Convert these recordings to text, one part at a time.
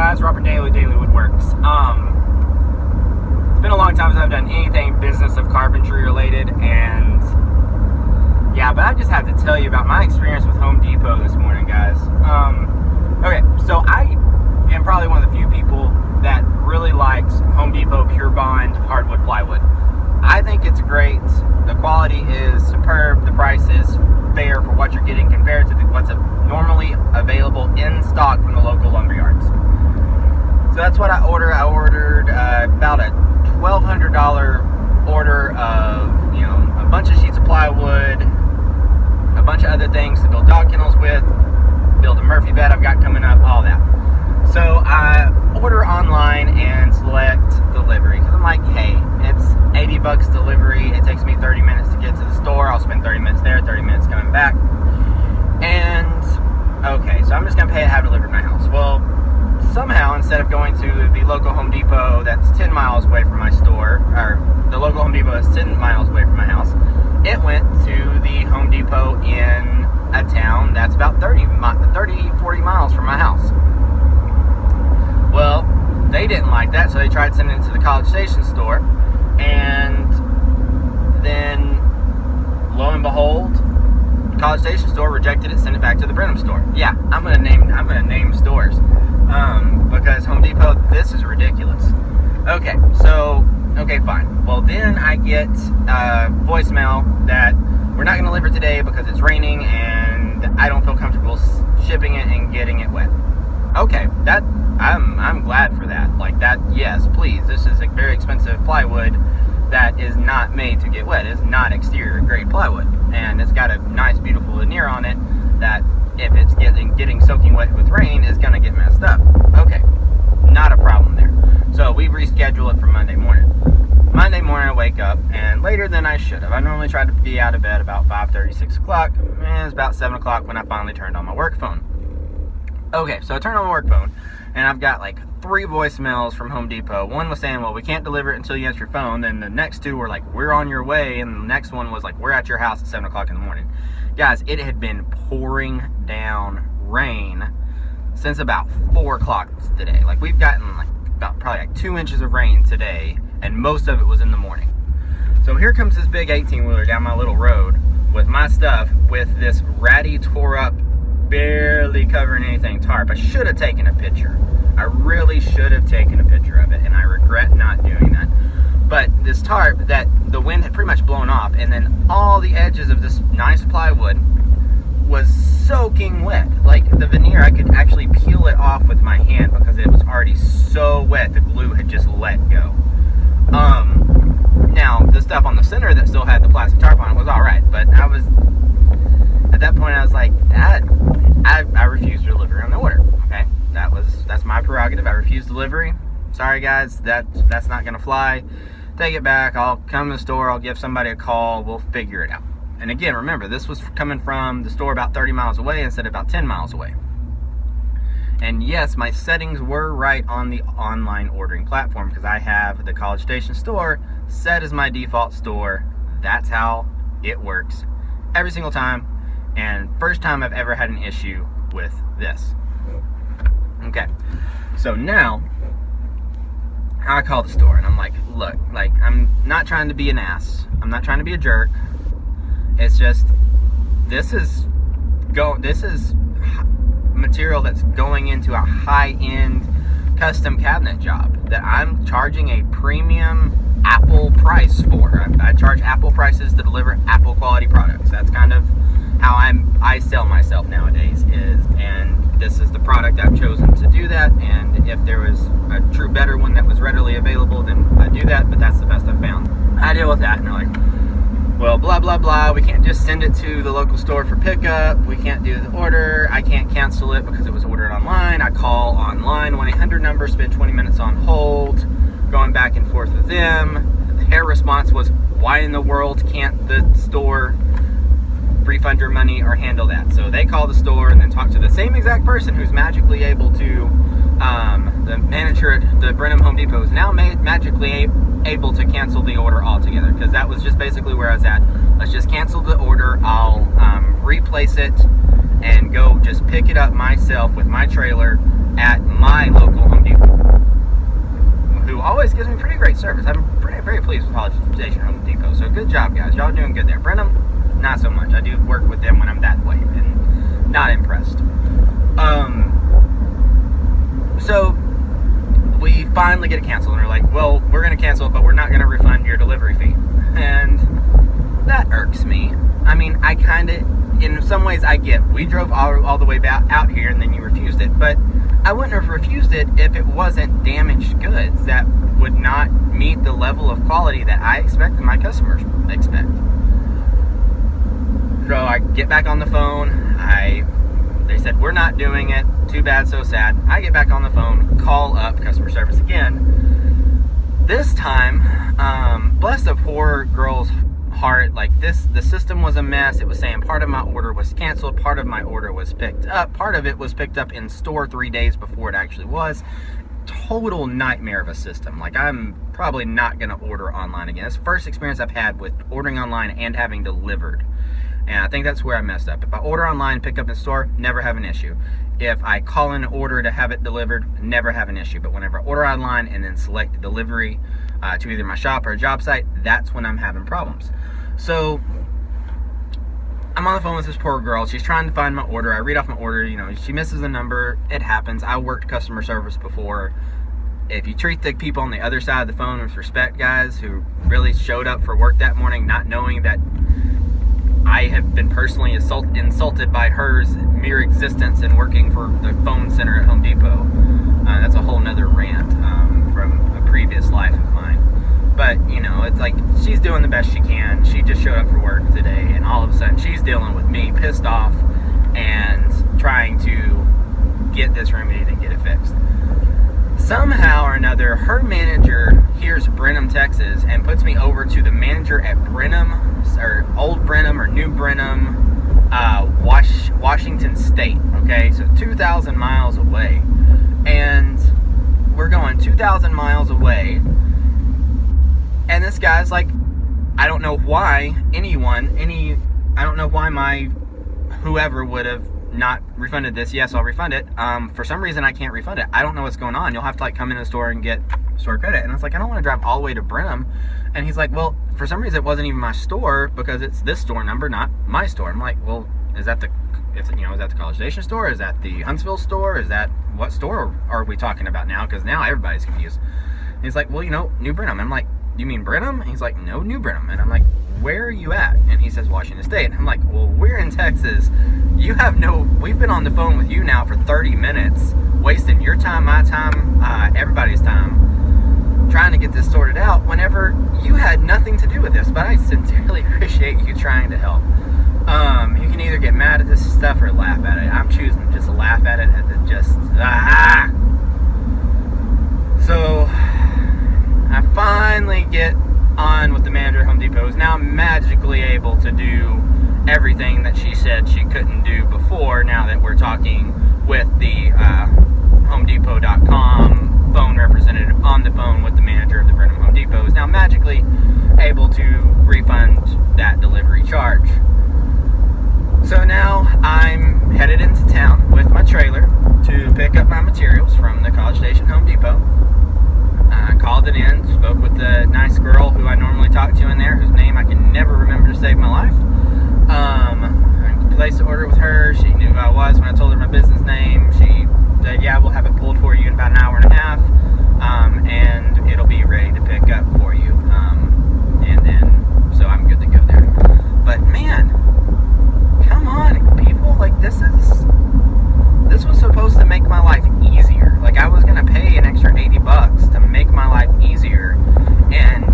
guys? Robert Dailey, Dailey Woodworks. It's been a long time since I've done anything business of carpentry related, and yeah, but I just have to tell you about my experience with Home Depot this morning, guys. Okay, so I am probably one of the few people that really likes Home Depot Pure Bond hardwood plywood. I think it's great. The quality is superb. The price is fair for what you're getting compared to what's normally available in stock from the local lumber yards. So that's what I ordered. I ordered about a $1,200 order of, a bunch of sheets of plywood, a bunch of other things to build dog kennels with, build a Murphy bed I've got coming up, all that. So I order online and select delivery because I'm like, hey, it's $80 delivery. It takes me 30 minutes to get to the store. I'll spend 30 minutes there, 30 minutes coming back. And okay, so I'm just gonna pay it, have it delivered to my house. Well, somehow instead of going to the local Home Depot that's 10 miles away from my store, or the local Home Depot that's 10 miles away from my house, it went to the Home Depot in a town that's about 40 miles from my house. Well, they didn't like that, so they tried sending it to the College Station store, and then lo and behold, the College Station store rejected it, sent it back to the Brenham store. Yeah, I'm gonna name stores because Home Depot, this is ridiculous. Okay, fine. Well, then I get a voicemail that we're not gonna deliver today because it's raining and I don't feel comfortable shipping it and getting it wet. Okay, that I'm glad for that. Like that, yes, please. This is a very expensive plywood that is not made to get wet. It's not exterior grade plywood, and it's got a nice, beautiful veneer on it that, if it's getting soaking wet with rain, is gonna get messed up. Okay, not a problem there. So we reschedule it for Monday morning. Monday morning, I wake up, and later than I should have. I normally try to be out of bed about 5:30, 6 o'clock. And it's about 7 o'clock when I finally turned on my work phone. Okay, so I turned on my work phone, and I've got like 3 voicemails from Home Depot. One was saying, well, we can't deliver it until you answer your phone. Then the next 2 were like, we're on your way. And the next one was like, we're at your house at 7 o'clock in the morning. Guys, it had been pouring down rain since about 4 o'clock today. Like, we've gotten like probably 2 inches of rain today, and most of it was in the morning. So here comes this big 18-wheeler down my little road with my stuff, with this ratty, tore up, barely covering anything tarp. I should have taken a picture. I really should have taken a picture of it, and I regret not doing that. But this tarp that the wind had pretty much blown off, and then all the edges of this nice plywood was soaking wet. Like the veneer, I could actually peel it off with my hand because it was already so wet. The glue had just let go. Now the stuff on the center that still had the plastic tarp on it was all right, but at that point I was like, I refuse to deliver on the order. Okay, that's my prerogative. I refuse delivery. Sorry guys, that's not gonna fly. Take it back. I'll come to the store. I'll give somebody a call. We'll figure it out. And again, remember, this was coming from the store about 30 miles away instead of about 10 miles away. And yes, my settings were right on the online ordering platform because I have the College Station store set as my default store. That's how it works every single time. And first time I've ever had an issue with this. Okay, so now I call the store and I'm like, look, like, I'm not trying to be an ass. I'm not trying to be a jerk. It's just, this is material that's going into a high-end custom cabinet job that I'm charging a premium Apple price for. I charge Apple prices to deliver Apple quality products. That's kind of how I sell myself nowadays, and this is the product I've chosen to do that. And if there was a true better one that was readily available, then I'd do that, but that's the best I've found. I deal with that, and they're like, well, blah, blah, blah, we can't just send it to the local store for pickup, we can't do the order, I can't cancel it because it was ordered online. I call online, 1-800 number, spend 20 minutes on hold, going back and forth with them. Their response was, why in the world can't the store refund your money or handle that? So they call the store and then talk to the same exact person who's magically able to, the manager at the Brenham Home Depot is now magically able to cancel the order altogether, because that was just basically where I was at. Let's just cancel the order. I'll replace it and go just pick it up myself with my trailer at my local Home Depot, who always gives me pretty great service. I'm very pleased with College Station Home Depot. So good job, guys. Y'all doing good there. Brenham, not so much. I do work with them when I'm that way, and not impressed. So we finally get it canceled, and they're like, well, we're going to cancel it, but we're not going to refund your delivery fee. And that irks me. I mean, I kind of, in some ways, I get, we drove all the way out here, and then you refused it, but I wouldn't have refused it if it wasn't damaged goods that would not meet the level of quality that I expect and my customers expect. So I get back on the phone. They said, we're not doing it. Too bad, so sad. I get back on the phone, call up customer service again. This time, bless the poor girl's heart, the system was a mess. It was saying part of my order was canceled, part of my order was picked up, part of it was picked up in store 3 days before it actually was. Total nightmare of a system. I'm probably not going to order online again. It's the first experience I've had with ordering online and having delivered. And I think that's where I messed up. If I order online, pick up in store, never have an issue. If I call in an order to have it delivered, never have an issue. But whenever I order online and then select the delivery to either my shop or a job site, that's when I'm having problems. So I'm on the phone with this poor girl. She's trying to find my order. I read off my order. She misses the number. It happens. I worked customer service before. If you treat the people on the other side of the phone with respect, guys, who really showed up for work that morning not knowing that I have been personally insulted by hers mere existence in working for the phone center at Home Depot. That's a whole nother rant from a previous life of mine. But, it's she's doing the best she can. She just showed up for work today, and all of a sudden she's dealing with me, pissed off, and trying to get this remedied and get it fixed. Somehow or another, her manager hears Brenham, Texas, and puts me over to the manager at Brenham, or Old Brenham, or New Brenham, Washington State. Okay, so 2,000 miles away, and we're going 2,000 miles away, and this guy's like, I don't know why I don't know why my whoever would have not refunded this. Yes, I'll refund it. For some reason I can't refund it. I don't know what's going on. You'll have to come in the store and get store credit. And I was like, I don't want to drive all the way to Brenham. And he's like, well, for some reason it wasn't even my store because it's this store number, not my store. I'm like, well, is that the College Station store? Is that the Huntsville store? Is that, what store are we talking about now? Because now everybody's confused. And he's like, well, New Brenham. I'm like, you mean Brenham? And he's like, no, New Brenham. And I'm like, where are you at? And he says, Washington State. I'm like, well, we're in Texas. We've been on the phone with you now for 30 minutes, wasting your time, my time, everybody's time, trying to get this sorted out whenever you had nothing to do with this. But I sincerely appreciate you trying to help. You can either get mad at this stuff or laugh at it. I'm choosing to just laugh at it So I finally get on with the manager at Home Depot, who's now magically able to do everything that she said she couldn't do before, now that we're talking with the HomeDepot.com phone representative on the phone with the manager of the Brenham Home Depot, is now magically able to refund that delivery charge. So now I'm headed into town with my trailer to pick up my materials from the College Station Home Depot. Called it in, spoke with the nice girl who I normally talk to in there, whose name I can never remember to save my life. I placed the order with her. She knew who I was when I told her my business name. She said, yeah, we'll have it pulled for you in about an hour and a half, and it'll be ready to pick up for you. And then, so I'm good to go there. But man, come on, people, this was supposed to make my life easier. I was going to pay an extra $80 to make my life easier, and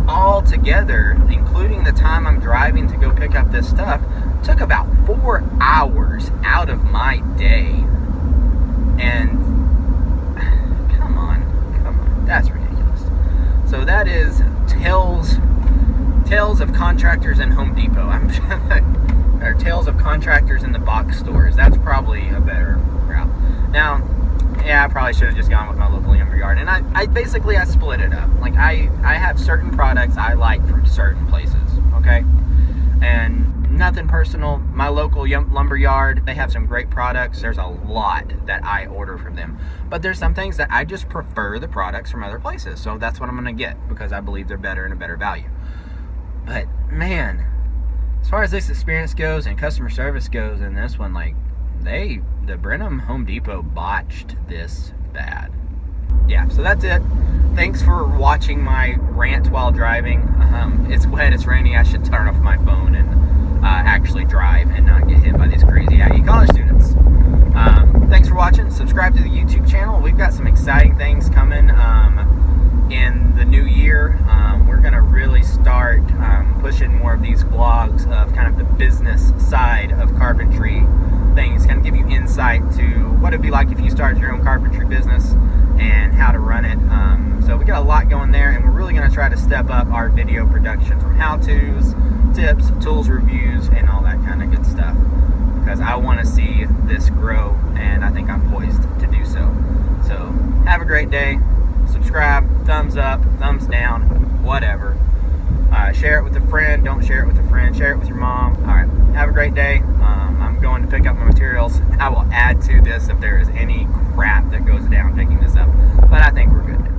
all together, including the time I'm driving to go pick up this stuff, took about 4 hours out of my day. And come on, that's ridiculous. So that is Tales of Contractors in Home Depot. Or Tales of Contractors in the Box Stores. That's probably a better route. Now, yeah, I probably should have just gone with my local lumberyard. And I basically split it up. I have certain products I like from certain places, okay? And Nothing personal. My local lumber yard, they have some great products. There's a lot that I order from them. But there's some things that I just prefer the products from other places. So that's what I'm going to get because I believe they're better and a better value. But man, as far as this experience goes and customer service goes in this one, like the Brenham Home Depot botched this bad. Yeah, so that's it. Thanks for watching my rant while driving. It's wet, it's rainy. I should turn off my phone and actually drive and not get hit by these crazy Aggie college students. Thanks for watching. Subscribe to the YouTube channel. We've got some exciting things coming in the new year. We're going to really start pushing more of these vlogs of kind of the business side of carpentry things, kind of give you insight to what it'd be like if you started your own carpentry business and how to run it. So we got a lot going there, and we're really going to try to step up our video production from how-tos, tips, tools, reviews, and all that kind of good stuff, because I want to see this grow, and I think I'm poised to do so. So have a great day. Subscribe, thumbs up, thumbs down, whatever. Share it with a friend. Don't share it with a friend. Share it with your mom. All right. Have a great day. I'm going to pick up my materials. I will add to this if there is any crap that goes down picking this up. But I think we're good.